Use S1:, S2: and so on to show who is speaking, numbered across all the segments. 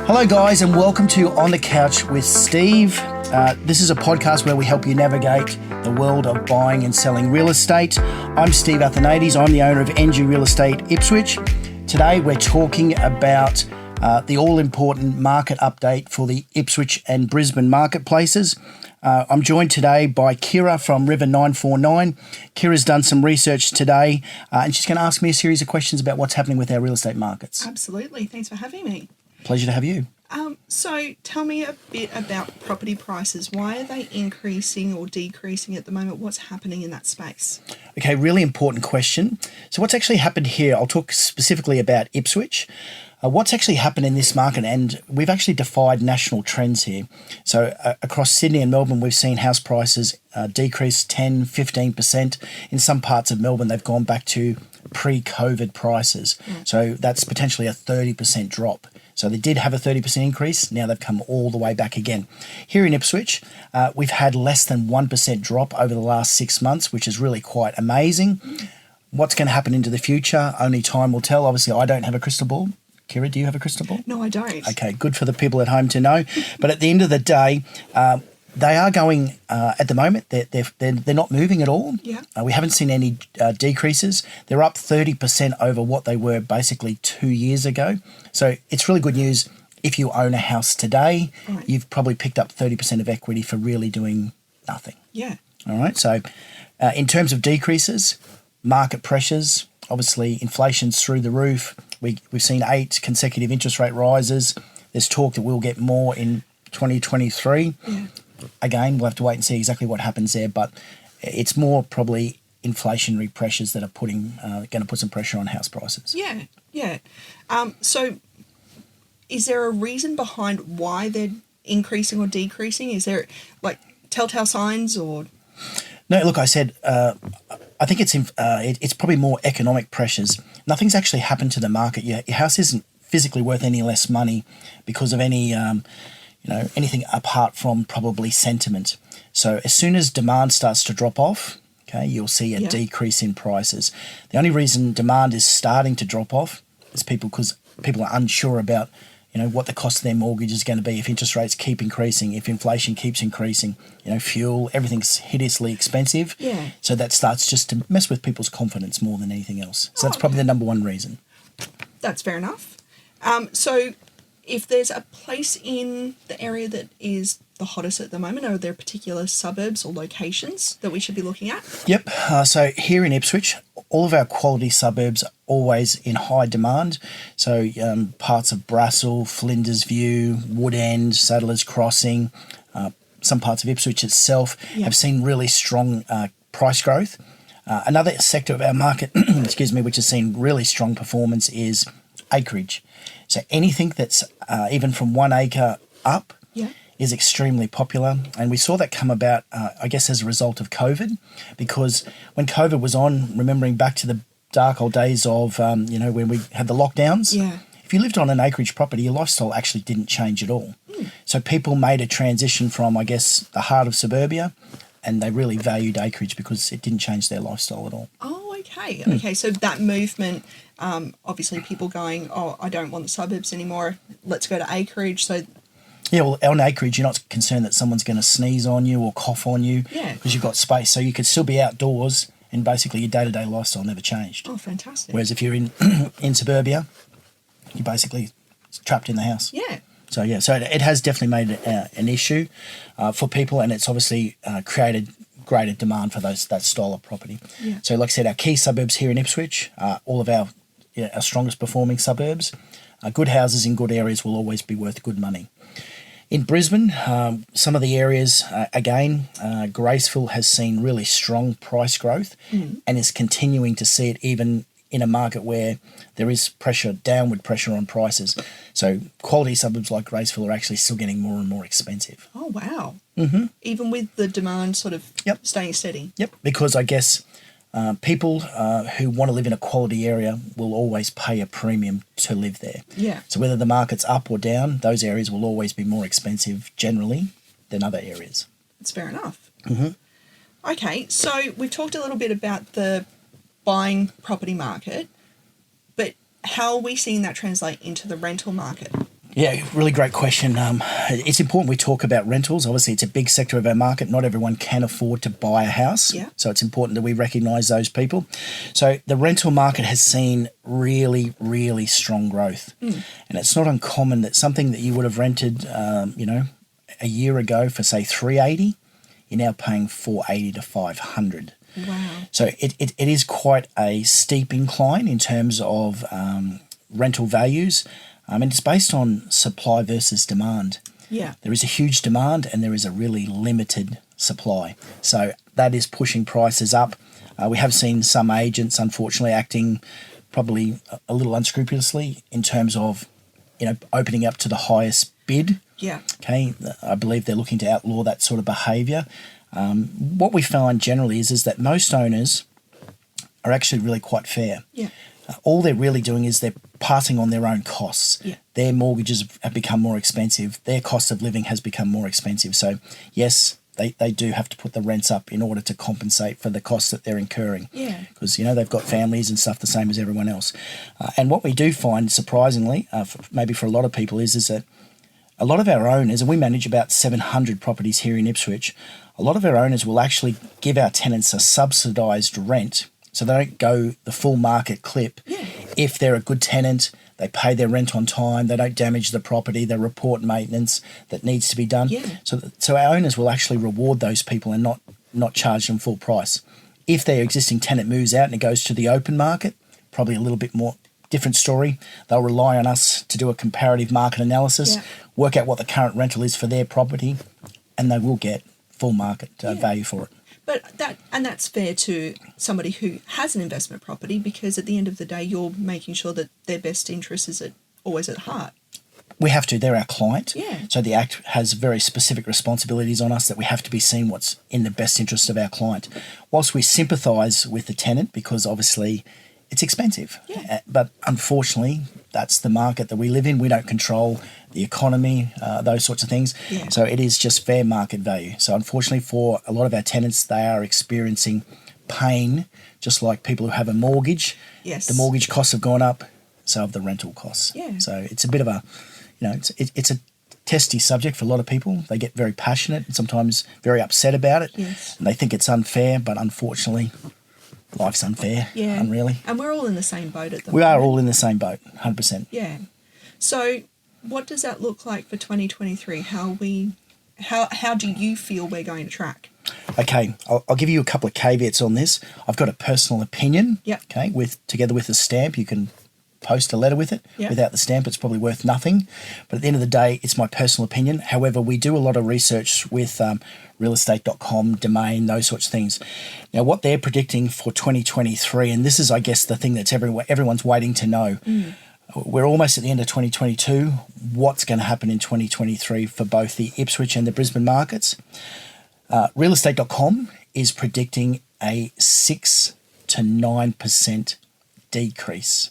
S1: Hello, guys, and welcome to On the Couch with Steve. This is a podcast where we help you navigate the world of buying and selling real estate. I'm Steve Athanates. I'm the owner of NG Real Estate Ipswich. Today, we're talking about the all-important market update for the Ipswich and Brisbane marketplaces. I'm joined today by Kira from River 949. Kira's done some research today, and she's going to ask me a series of questions about what's happening with our real estate markets.
S2: Absolutely. Thanks for having me.
S1: Pleasure to have you.
S2: So tell me a bit about property prices. Why are they increasing or decreasing at the moment? What's happening in that space?
S1: Okay, really important question. So what's actually happened here, I'll talk specifically about Ipswich. What's actually happened in this market, and we've actually defied national trends here. So across Sydney and Melbourne, we've seen house prices decrease 10, 15%. In some parts of Melbourne, they've gone back to pre-COVID prices. So that's potentially a 30% drop. So they did have a 30% increase. Now they've come all the way back again. Here in Ipswich, we've had less than 1% drop over the last 6 months, which is really quite amazing. What's going to happen into the future? Only time will tell. Obviously, I don't have a crystal ball. Kira, do you have a crystal ball?
S2: No, I don't.
S1: Okay, good for the people at home to know. But at the end of the day, they are going, at the moment, they're not moving at all.
S2: Yeah.
S1: We haven't seen any decreases. They're up 30% over what they were basically 2 years ago. So it's really good news. If you own a house today,
S2: right,
S1: you've probably picked up 30% of equity for really doing nothing.
S2: Yeah.
S1: All right. So in terms of decreases, market pressures, obviously inflation's through the roof. We've seen 8 consecutive interest rate rises. There's talk that we'll get more in 2023.
S2: Yeah.
S1: Again, we'll have to wait and see exactly what happens there, but it's more probably inflationary pressures that are going to put some pressure on house prices.
S2: Yeah, yeah. So is there a reason behind why they're increasing or decreasing? Is there like telltale signs or?
S1: No, look, I said I think it's probably more economic pressures. Nothing's actually happened to the market yet. Your house isn't physically worth any less money because of any anything apart from probably sentiment. So as soon as demand starts to drop off, okay, you'll see a decrease in prices. The only reason demand is starting to drop off is because people are unsure about what the cost of their mortgage is going to be if interest rates keep increasing, if inflation keeps increasing, fuel, everything's hideously expensive.
S2: Yeah.
S1: So that starts just to mess with people's confidence more than anything else. So that's probably the number one reason.
S2: That's fair enough. So if there's a place in the area that is the hottest at the moment, are there particular suburbs or locations that we should be looking at?
S1: Yep. So here in Ipswich, all of our quality suburbs are always in high demand. So parts of Brassel, Flinders View, Wood End, Saddlers Crossing, some parts of Ipswich itself have seen really strong price growth. Another sector of our market, which has seen really strong performance is acreage. So anything that's even from 1 acre up is extremely popular. And we saw that come about, as a result of COVID, because when COVID was on, remembering back to the dark old days of, when we had the lockdowns, if you lived on an acreage property, your lifestyle actually didn't change at all. So people made a transition from, the heart of suburbia, and they really valued acreage because it didn't change their lifestyle at all.
S2: Oh, okay. Okay, so that movement, obviously people going, I don't want the suburbs anymore, let's go to acreage. So
S1: yeah, well, on acreage, you're not concerned that someone's going to sneeze on you or cough on you because you've got space. So you could still be outdoors and basically your day-to-day lifestyle never changed.
S2: Oh, fantastic.
S1: Whereas if you're in suburbia, you're basically trapped in the house.
S2: Yeah.
S1: So it has definitely made an issue for people, and it's obviously created greater demand for that style of property.
S2: Yeah. So
S1: like I said, our key suburbs here in Ipswich, all of our strongest performing suburbs, good houses in good areas will always be worth good money. In Brisbane, some of the areas, Graceville has seen really strong price growth and is continuing to see it even in a market where there is downward pressure on prices. So quality suburbs like Graceville are actually still getting more and more expensive.
S2: Oh, wow.
S1: Mm-hmm.
S2: Even with the demand sort of staying steady?
S1: Yep, because people who want to live in a quality area will always pay a premium to live there.
S2: Yeah.
S1: So whether the market's up or down, those areas will always be more expensive generally than other areas.
S2: That's fair enough.
S1: Mm-hmm.
S2: Okay, so we've talked a little bit about the buying property market, but how are we seeing that translate into the rental market?
S1: Yeah, really great question. It's important we talk about rentals. Obviously, it's a big sector of our market. Not everyone can afford to buy a house.
S2: Yeah.
S1: So it's important that we recognise those people. So the rental market has seen really, really strong growth. And it's not uncommon that something that you would have rented, a year ago for, say, $380, you're now paying $480 to $500.
S2: Wow.
S1: So it is quite a steep incline in terms of rental values. And it's based on supply versus demand.
S2: Yeah.
S1: There is a huge demand and there is a really limited supply. So that is pushing prices up. We have seen some agents, unfortunately, acting probably a little unscrupulously in terms of, opening up to the highest bid.
S2: Yeah.
S1: Okay, I believe they're looking to outlaw that sort of behaviour. What we find generally is that most owners are actually really quite fair.
S2: Yeah.
S1: All they're really doing is they're passing on their own costs.
S2: Yeah.
S1: Their mortgages have become more expensive. Their cost of living has become more expensive. So, yes, they do have to put the rents up in order to compensate for the costs that they're incurring.
S2: Yeah.
S1: Because, they've got families and stuff the same as everyone else. And what we do find, surprisingly, maybe for a lot of people, is that a lot of our owners, and we manage about 700 properties here in Ipswich, a lot of our owners will actually give our tenants a subsidised rent so they don't go the full market clip.
S2: Yeah.
S1: If they're a good tenant, they pay their rent on time, they don't damage the property, they report maintenance that needs to be done.
S2: Yeah.
S1: So our owners will actually reward those people and not charge them full price. If their existing tenant moves out and it goes to the open market, probably a little bit more different story. They'll rely on us to do a comparative market analysis, work out what the current rental is for their property, and they will get full market value for it.
S2: But that's fair to somebody who has an investment property, because at the end of the day, you're making sure that their best interest is always at heart.
S1: We have to. They're our client.
S2: Yeah.
S1: So the Act has very specific responsibilities on us that we have to be seeing what's in the best interest of our client. Whilst we sympathise with the tenant, because obviously it's expensive.
S2: Yeah.
S1: But unfortunately, that's the market that we live in. We don't control the economy, those sorts of things.
S2: Yeah.
S1: So it is just fair market value. So unfortunately for a lot of our tenants, they are experiencing pain, just like people who have a mortgage.
S2: Yes.
S1: The mortgage costs have gone up, so have the rental costs.
S2: Yeah. So
S1: it's a bit of a, it's a testy subject for a lot of people. They get very passionate and sometimes very upset about it.
S2: Yes.
S1: And they think it's unfair, but unfortunately, life's unfair.
S2: Yeah.
S1: Unreally.
S2: And we're all in the same boat at the moment.
S1: We are all in the same boat, 100%.
S2: Yeah. So what does that look like for 2023? How do you feel we're going to track?
S1: Okay, I'll give you a couple of caveats on this. I've got a personal opinion.
S2: Yep.
S1: Okay, together with a stamp. You can post a letter with it.
S2: Yep.
S1: Without the stamp, it's probably worth nothing. But at the end of the day, it's my personal opinion. However, we do a lot of research with realestate.com, Domain, those sorts of things. Now, what they're predicting for 2023, and this is, I guess, the thing that's everyone's waiting to know. We're almost at the end of 2022. What's going to happen in 2023 for both the Ipswich and the Brisbane markets? Realestate.com is predicting a 6 to 9% decrease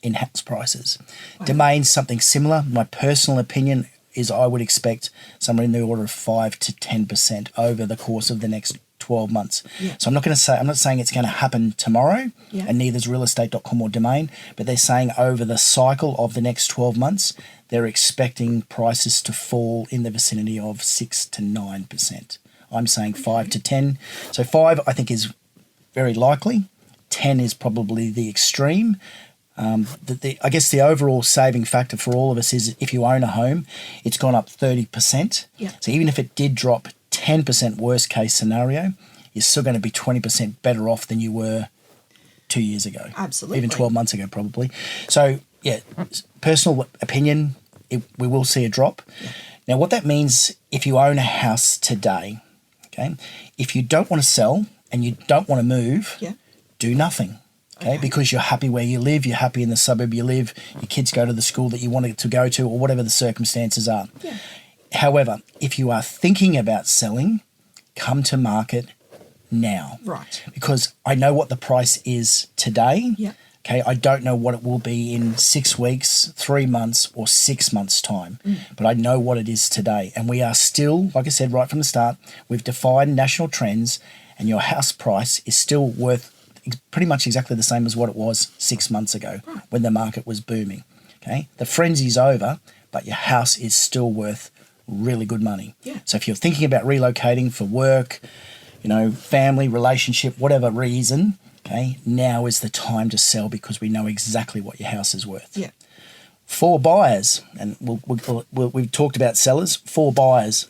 S1: in house prices.
S2: Wow.
S1: Domain's something similar. My personal opinion is I would expect somewhere in the order of 5 to 10% over the course of the next 12 months.
S2: Yeah.
S1: So I'm not saying it's going to happen tomorrow,
S2: Yeah.
S1: and neither is realestate.com or Domain, but they're saying over the cycle of the next 12 months, they're expecting prices to fall in the vicinity of 6 to 9%. I'm saying 5 to 10. So 5, I think, is very likely. 10 is probably the extreme. I guess the overall saving factor for all of us is if you own a home, it's gone up 30%.
S2: Yeah.
S1: So even if it did drop 10% worst case scenario, you're still going to be 20% better off than you were 2 years ago.
S2: Absolutely.
S1: Even 12 months ago, probably. So, yeah, personal opinion, we will see a drop.
S2: Yeah.
S1: Now, what that means if you own a house today, okay, if you don't want to sell and you don't want to move,
S2: Yeah.
S1: do nothing. Okay, because you're happy where you live, you're happy in the suburb you live, your kids go to the school that you wanted to go to, or whatever the circumstances are.
S2: Yeah.
S1: However, if you are thinking about selling, come to market now.
S2: Right.
S1: Because I know what the price is today.
S2: Yeah.
S1: Okay, I don't know what it will be in 6 weeks, 3 months, or 6 months' time, but I know what it is today. And we are still, like I said right from the start, we've defined national trends, and your house price is still worth pretty much exactly the same as what it was 6 months ago when the market was booming. Okay, the frenzy's over, but your house is still worth really good money.
S2: Yeah.
S1: So if you're thinking about relocating for work, family, relationship, whatever reason, okay, now is the time to sell because we know exactly what your house is worth.
S2: Yeah.
S1: For buyers, and we've talked about sellers, for buyers,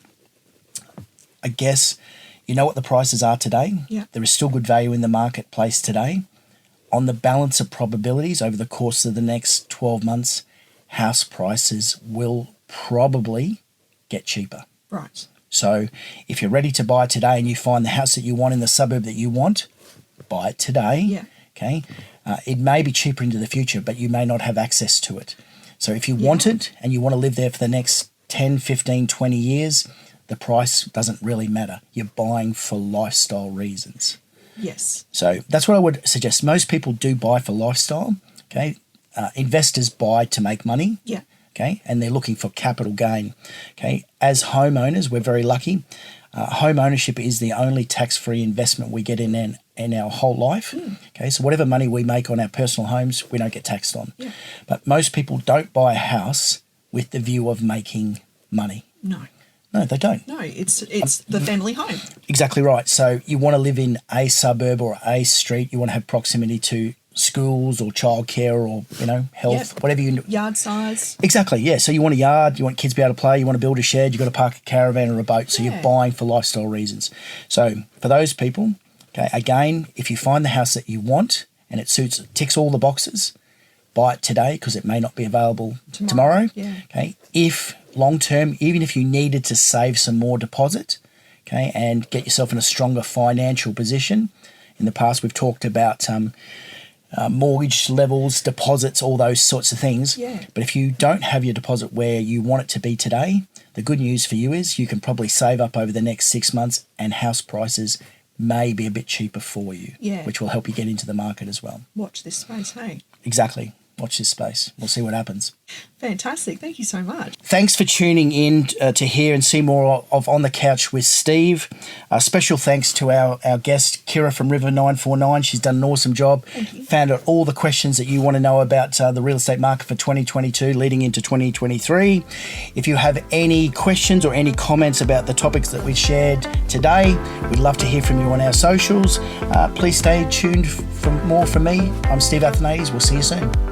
S1: I guess you know what the prices are today.
S2: Yeah.
S1: There is still good value in the marketplace today. On the balance of probabilities over the course of the next 12 months, house prices will probably get cheaper.
S2: Right.
S1: So if you're ready to buy today and you find the house that you want in the suburb that you want, buy it today.
S2: Yeah.
S1: Okay. It may be cheaper into the future, but you may not have access to it. So if you want it and you want to live there for the next 10, 15, 20 years, the price doesn't really matter. You're buying for lifestyle reasons.
S2: Yes.
S1: So that's what I would suggest. Most people do buy for lifestyle. Okay. Investors buy to make money.
S2: Yeah.
S1: Okay. And they're looking for capital gain. Okay. As homeowners, we're very lucky. Home ownership is the only tax-free investment we get in our whole life. Okay, so whatever money we make on our personal homes, we don't get taxed on.
S2: Yeah.
S1: But most people don't buy a house with the view of making money.
S2: No.
S1: No, they don't.
S2: No, it's the family home.
S1: Exactly right. So you want to live in a suburb or a street. You want to have proximity to schools or childcare or health, whatever you.
S2: Yard size.
S1: Exactly. Yeah. So you want a yard. You want kids to be able to play. You want to build a shed. You've got to park a caravan or a boat. So you're buying for lifestyle reasons. So for those people, okay, again, if you find the house that you want and it ticks all the boxes, buy it today because it may not be available tomorrow.
S2: Yeah.
S1: Okay. If long term, even if you needed to save some more deposit, okay, and get yourself in a stronger financial position. In the past, we've talked about mortgage levels, deposits, all those sorts of things.
S2: Yeah.
S1: But if you don't have your deposit where you want it to be today, the good news for you is you can probably save up over the next 6 months and house prices may be a bit cheaper for you, which will help you get into the market as well.
S2: Watch this space, hey?
S1: Exactly. Watch this space. We'll see what happens.
S2: Fantastic. Thank you so much.
S1: Thanks for tuning in to hear and see more of On the Couch with Steve. Special thanks to our guest, Kira from River 949. She's done an awesome job.
S2: Thank you.
S1: Found out all the questions that you want to know about the real estate market for 2022 leading into 2023. If you have any questions or any comments about the topics that we shared today, we'd love to hear from you on our socials. Please stay tuned for more from me. I'm Steve Athanates. We'll see you soon.